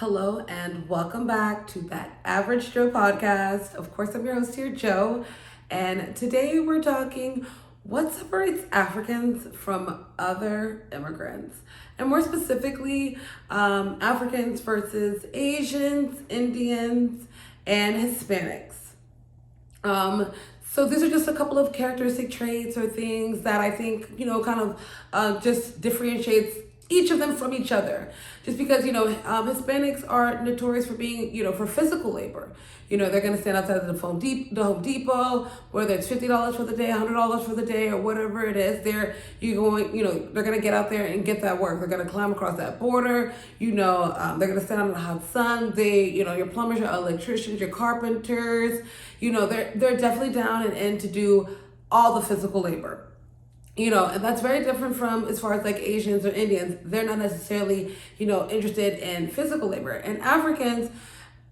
Hello and welcome back to That Average Joe podcast. Of course, I'm your host here, Joe, and today we're talking what separates Africans from other immigrants, and more specifically, Africans versus Asians, Indians, and Hispanics. Um, so these are just a couple of characteristic traits or things that I think, kind of just differentiates each of them from each other. Just because, Hispanics are notorious for being, for physical labor. They're going to stand outside of the Home Depot, whether it's $50 for the day, $100 for the day, or whatever it is. They're going to get out there and get that work. They're going to climb across that border. They're going to stand out in the hot sun. Your plumbers, your electricians, your carpenters. They're definitely down and in to do all the physical labor. And that's very different from as far as like Asians or Indians. They're not necessarily, interested in physical labor. And Africans,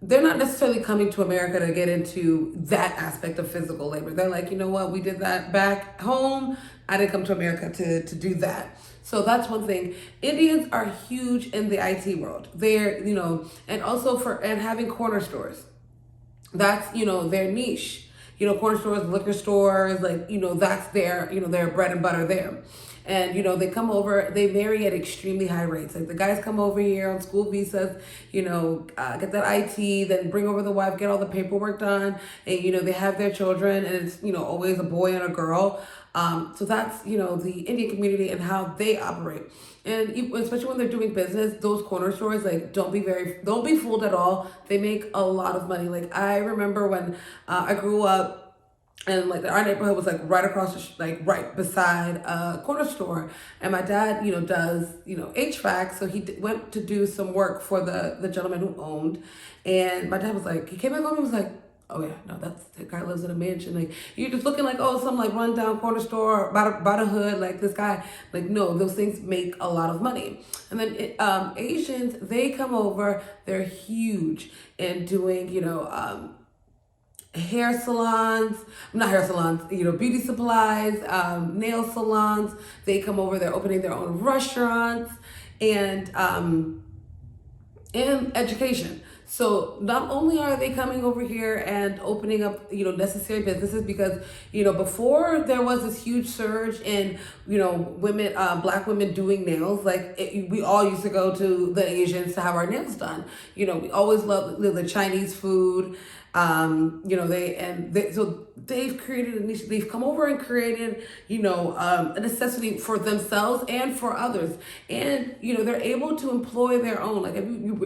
they're not necessarily coming to America to get into that aspect of physical labor. They're like, you know what, we did that back home. I didn't come to America to do that. So that's one thing. Indians are huge in the IT world. They're, and also and having corner stores. That's, their niche. Corner stores, liquor stores, that's their bread and butter there. And, they come over, they marry at extremely high rates. Like the guys come over here on school visas, get that IT, then bring over the wife, get all the paperwork done. And, they have their children and it's, always a boy and a girl. So that's, the Indian community and how they operate. And especially when they're doing business, those corner stores, don't be fooled at all. They make a lot of money. Like I remember when I grew up, and our neighborhood was right across right beside a corner store, and my dad does HVAC, so he went to do some work for the gentleman who owned, and my dad was he came back home and was like, oh yeah, no, that guy lives in a mansion. You're just looking some rundown corner store by the hood, this guy. No, those things make a lot of money. And then Asians, they come over, they're huge in doing hair salons, not hair salons, beauty supplies, nail salons. They come over, they're opening their own restaurants and education. So not only are they coming over here and opening up, necessary businesses because, before there was this huge surge in, women, black women doing nails. We all used to go to the Asians to have our nails done. We always loved the Chinese food. So they've created a niche. They've come over and created, a necessity for themselves and for others. And, they're able to employ their own.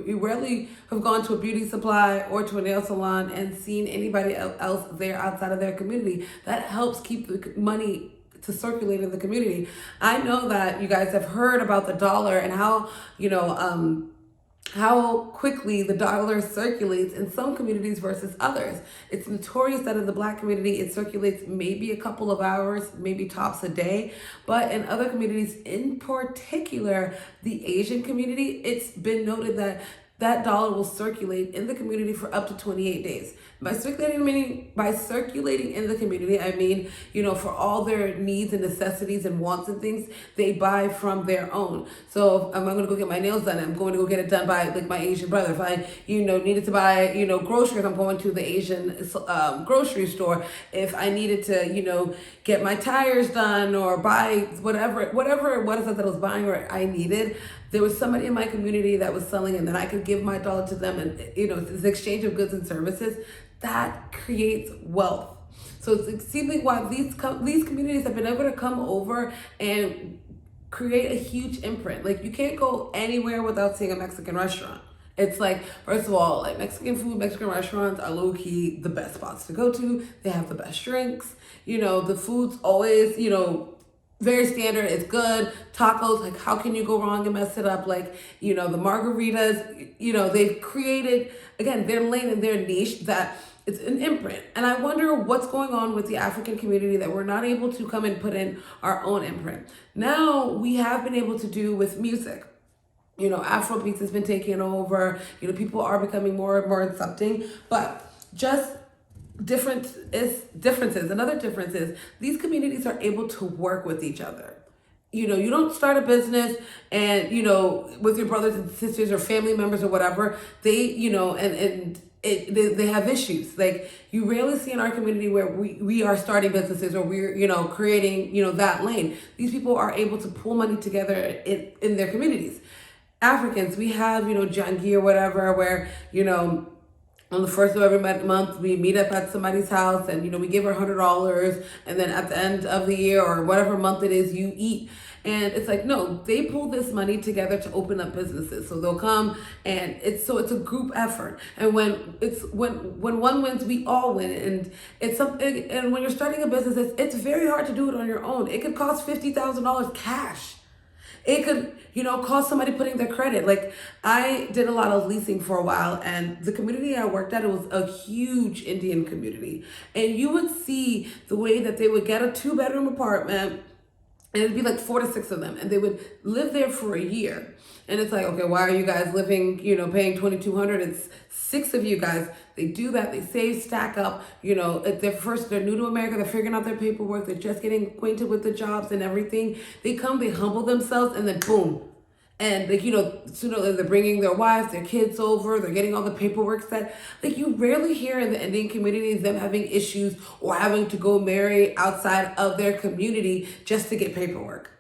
You rarely have gone to a beauty supply or to a nail salon and seen anybody else there outside of their community. That helps keep the money to circulate in the community. I know that you guys have heard about the dollar and how quickly the dollar circulates in some communities versus others. It's notorious that in the black community, it circulates maybe a couple of hours, maybe tops a day. But in other communities, in particular, the Asian community, it's been noted that that dollar will circulate in the community for up to 28 days. By circulating in the community, I mean, for all their needs and necessities and wants and things, they buy from their own. So if I'm going to go get my nails done, I'm going to go get it done by my Asian brother. If I, needed to buy, groceries, I'm going to the Asian grocery store. If I needed to, get my tires done or buy whatever it was that I was buying or I needed, there was somebody in my community that was selling, and then I could give my dollar to them, and this exchange of goods and services that creates wealth. So it's seemingly why these communities have been able to come over and create a huge imprint. You can't go anywhere without seeing a Mexican restaurant. It's first of all, Mexican food, Mexican restaurants are low key the best spots to go to. They have the best drinks. The food's always, very standard. It's good. Tacos, how can you go wrong and mess it up? The margaritas, they've created, again, their lane and their niche that it's an imprint. And I wonder what's going on with the African community that we're not able to come and put in our own imprint. Now we have been able to do with music. Afrobeats has been taking over. People are becoming more and more accepting, but just differences. Another difference is these communities are able to work with each other. you don't start a business and, with your brothers and sisters or family members or whatever, they, they have issues. Like, you rarely see in our community where we are starting businesses or we're, creating, that lane. These people are able to pull money together in their communities. Africans, we have, Jangi or whatever, where, on the first of every month, we meet up at somebody's house and, we give her $100. And then at the end of the year or whatever month it is, you eat. And it's like, no, they pull this money together to open up businesses. So they'll come and it's a group effort. And when one wins, we all win. And it's something, and when you're starting a business, it's very hard to do it on your own. It could cost $50,000 cash. It could, cost somebody putting their credit. Like, I did a lot of leasing for a while, and the community I worked at, it was a huge Indian community. And you would see the way that they would get a 2-bedroom apartment, and it'd be like 4 to 6 of them, and they would live there for a year. And it's like, okay, why are you guys living, paying $2,200? It's 6 of you guys. They do that. They save, stack up. If they're new to America. They're figuring out their paperwork. They're just getting acquainted with the jobs and everything. They come, they humble themselves, and then boom. And sooner they're bringing their wives, their kids over. They're getting all the paperwork set. Like, you rarely hear in the Indian community them having issues or having to go marry outside of their community just to get paperwork.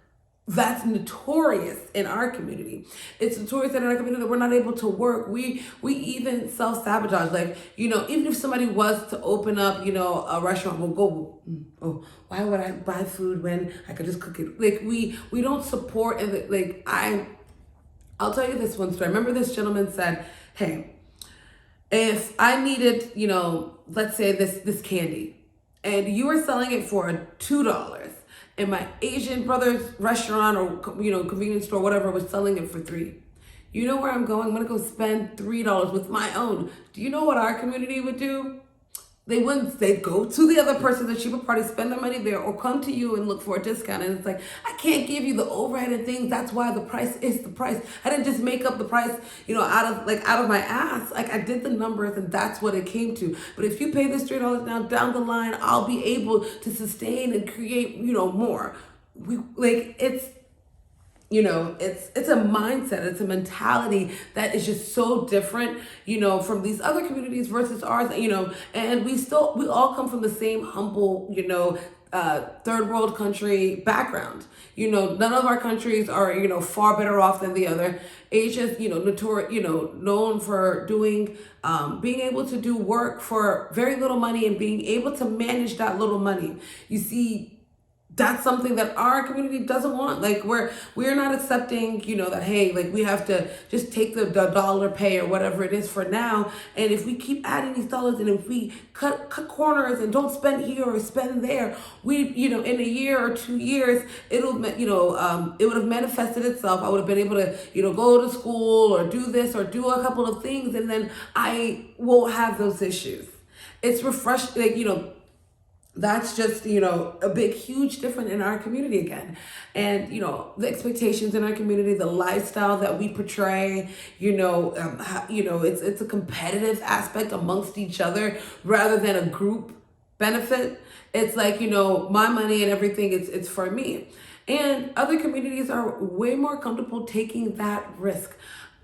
That's notorious in our community. It's notorious in our community that we're not able to work. We even self-sabotage. Like, even if somebody was to open up, a restaurant, we'll go, oh, why would I buy food when I could just cook it? Like, we don't support, and I'll tell you this one story. I remember this gentleman said, hey, if I needed, let's say this candy, and you were selling it for $2, and my Asian brother's restaurant or, convenience store, whatever, was selling it for $3. You know where I'm going? I'm going to go spend $3 with my own. Do you know what our community would do? They wouldn't. They'd go to the other person, the cheaper party, spend their money there, or come to you and look for a discount. And it's like, I can't give you the overhead and things. That's why the price is the price. I didn't just make up the price, out of my ass. Like, I did the numbers, and that's what it came to. But if you pay this $3 now, down the line, I'll be able to sustain and create, more. It's a mindset, it's a mentality that is just so different, from these other communities versus ours, and we all come from the same humble, third world country background. None of our countries are, far better off than the other. Asia's, known for doing, being able to do work for very little money and being able to manage that little money. You see, that's something that our community doesn't want. Like, we're not accepting, that, hey, like, we have to just take the dollar pay or whatever it is for now. And if we keep adding these dollars, and if we cut corners and don't spend here or spend there, we, in a year or 2 years, it would have manifested itself. I would have been able to, go to school or do this or do a couple of things, and then I won't have those issues. It's refreshing, like, that's just, a big, huge difference in our community again. And, the expectations in our community, the lifestyle that we portray, it's a competitive aspect amongst each other rather than a group benefit. It's like, my money and everything, it's for me. And other communities are way more comfortable taking that risk.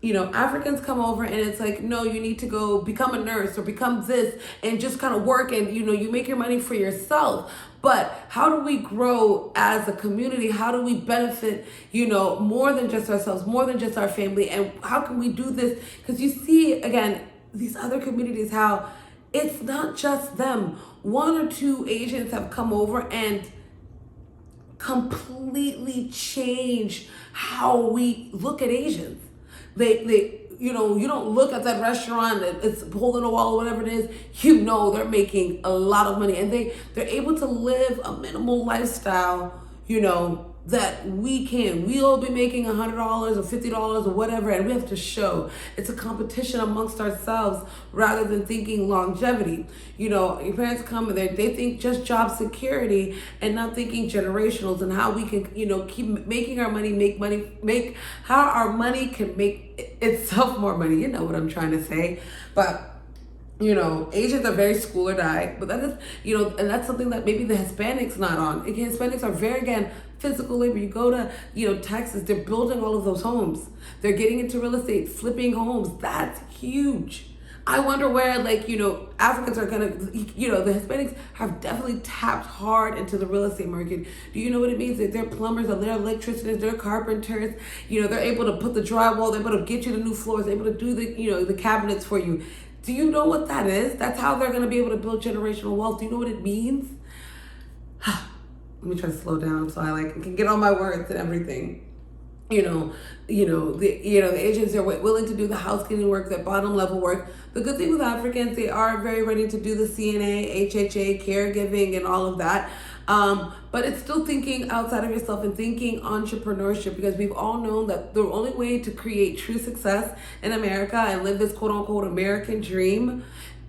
Africans come over and it's like, no, you need to go become a nurse or become this and just kind of work and, you make your money for yourself. But how do we grow as a community? How do we benefit, more than just ourselves, more than just our family? And how can we do this? Because you see, again, these other communities, how it's not just them. 1 or 2 Asians have come over and completely changed how we look at Asians. They you don't look at that restaurant, it's a hole in the wall or whatever it is, they're making a lot of money, and they're able to live a minimal lifestyle, that we'll be making $100 or $50 or whatever, and we have to show. It's a competition amongst ourselves rather than thinking longevity. Your parents come and they think just job security and not thinking generationals and how we can, keep making our money, make how our money can make itself more money. You know what I'm trying to say. But Asians are very school or die, but that is, and that's something that maybe the Hispanics not on. Again, Hispanics are very, again, physical labor. You go to, Texas, they're building all of those homes. They're getting into real estate, flipping homes. That's huge. I wonder where, Africans are gonna, the Hispanics have definitely tapped hard into the real estate market. Do you know what it means? That they're plumbers, or they're electricians, they're carpenters. They're able to put the drywall, they're able to get you the new floors, they're able to do the cabinets for you. Do you know what that is? That's how they're gonna be able to build generational wealth. Do you know what it means? Let me try to slow down so I can get all my words and everything. The agents are willing to do the housekeeping work, that bottom level work. The good thing with Africans, they are very ready to do the CNA, HHA, caregiving, and all of that. But it's still thinking outside of yourself and thinking entrepreneurship, because we've all known that the only way to create true success in America and live this quote unquote American dream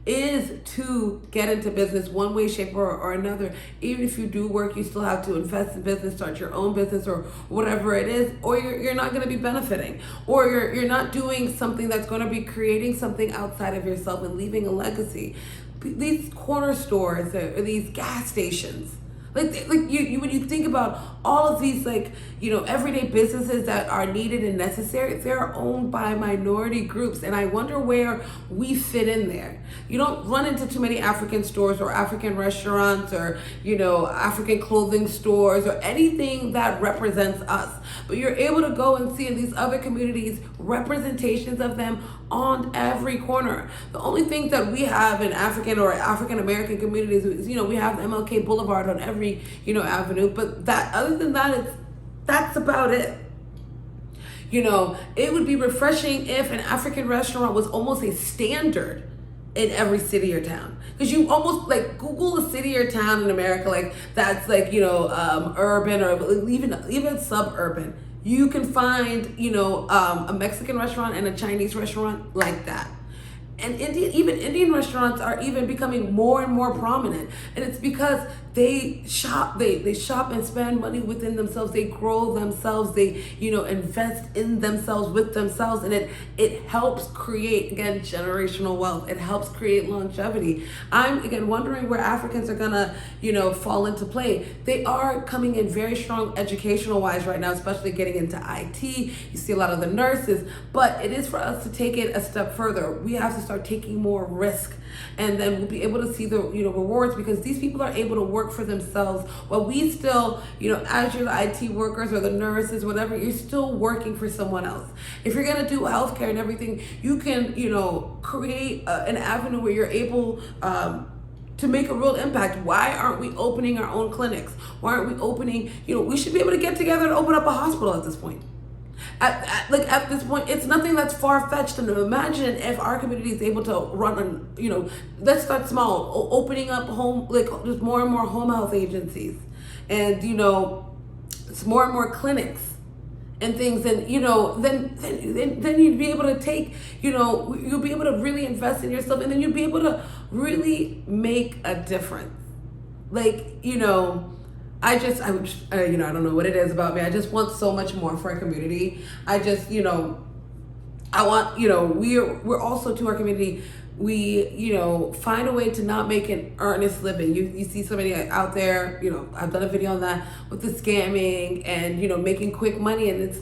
is to get into business one way, shape, or another. Even if you do work, you still have to invest in business, start your own business, or whatever it is, or you're not going to be benefiting, or you're not doing something that's going to be creating something outside of yourself and leaving a legacy. These corner stores or these gas stations, when you think about all of these everyday businesses that are needed and necessary, they're owned by minority groups, and I wonder where we fit in there. You don't run into too many African stores or African restaurants or African clothing stores or anything that represents us, but you're able to go and see in these other communities representations of them on every corner. The only thing that we have in African or African American communities is we have MLK Boulevard on every avenue, but other than that, that's about it. It would be refreshing if an African restaurant was almost a standard in every city or town, because you almost Google a city or town in America that's urban or even suburban. You can find a Mexican restaurant and a Chinese restaurant like that. And Indian restaurants are even becoming more and more prominent, and it's because they shop and spend money within themselves. They grow themselves. They invest in themselves with themselves, and it helps create, again, generational wealth. It helps create longevity. I'm again wondering where Africans are gonna fall into play. They are coming in very strong educational wise right now, especially getting into IT. You see a lot of the nurses, but it is for us to take it a step further. We have to start taking more risk, and then we'll be able to see the rewards, because these people are able to work for themselves while we still as your IT workers or the nurses, whatever, you're still working for someone else. If you're going to do healthcare and everything, you can create an avenue where you're able to make a real impact. Why aren't we opening our own clinics? Why aren't we opening, we should be able to get together and open up a hospital at this point. At this point, it's nothing that's far-fetched. And imagine if our community is able to run let's start small, opening up just more and more home health agencies, and it's more and more clinics and things, and then you'd be able to take, you'll be able to really invest in yourself, and then you'll be able to really make a difference. I don't know what it is about me. I just want so much more for our community. I just, I want, we're also to our community. We, find a way to not make an earnest living. You see somebody out there, I've done a video on that with the scamming and, making quick money, and it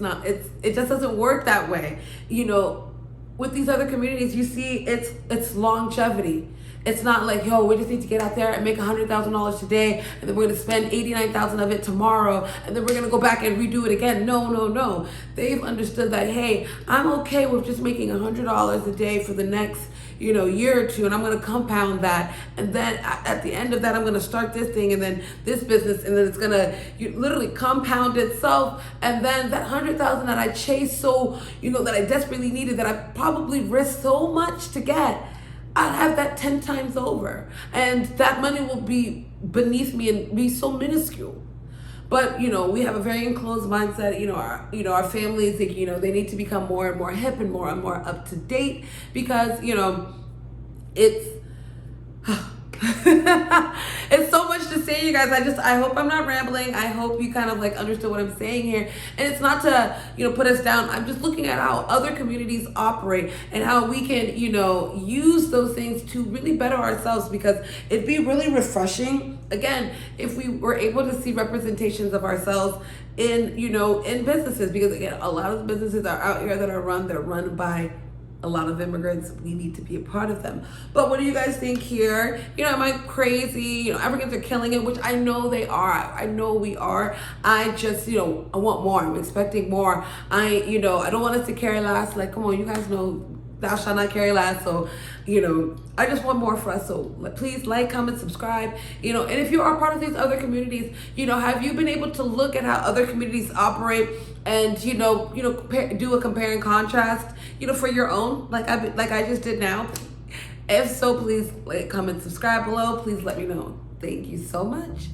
just doesn't work that way. With these other communities, you see it's longevity. It's not like, we just need to get out there and make $100,000 today, and then we're going to spend $89,000 of it tomorrow, and then we're going to go back and redo it again. No. They've understood that, hey, I'm okay with just making $100 a day for the next, year or two, and I'm going to compound that. And then at the end of that, I'm going to start this thing, and then this business, and then it's going to literally compound itself. And then that $100,000 that I chased that I desperately needed, that I probably risked so much to get, I'll have that 10 times over, and that money will be beneath me and be so minuscule. But we have a very enclosed mindset. Our families, they need to become more and more hip and more up to date, because it's It's so much to say, you guys. I hope I'm not rambling. I hope you kind of like understood what I'm saying here. And it's not to, put us down. I'm just looking at how other communities operate and how we can, use those things to really better ourselves, because it'd be really refreshing, again, if we were able to see representations of ourselves in, in businesses, because again, a lot of the businesses are out here that are run by a lot of immigrants. We need to be a part of them. But what do you guys think here? Am I crazy? Africans are killing it, which I know they are. I know we are. I just, I want more. I'm expecting more. I don't want us to carry last. Like, come on, you guys know thou shalt not carry last. So, I just want more for us. So please like, comment, subscribe, and if you are part of these other communities, have you been able to look at how other communities operate and, do a compare and contrast, for your own, like I just did now? If so, please like, comment, subscribe below. Please let me know. Thank you so much.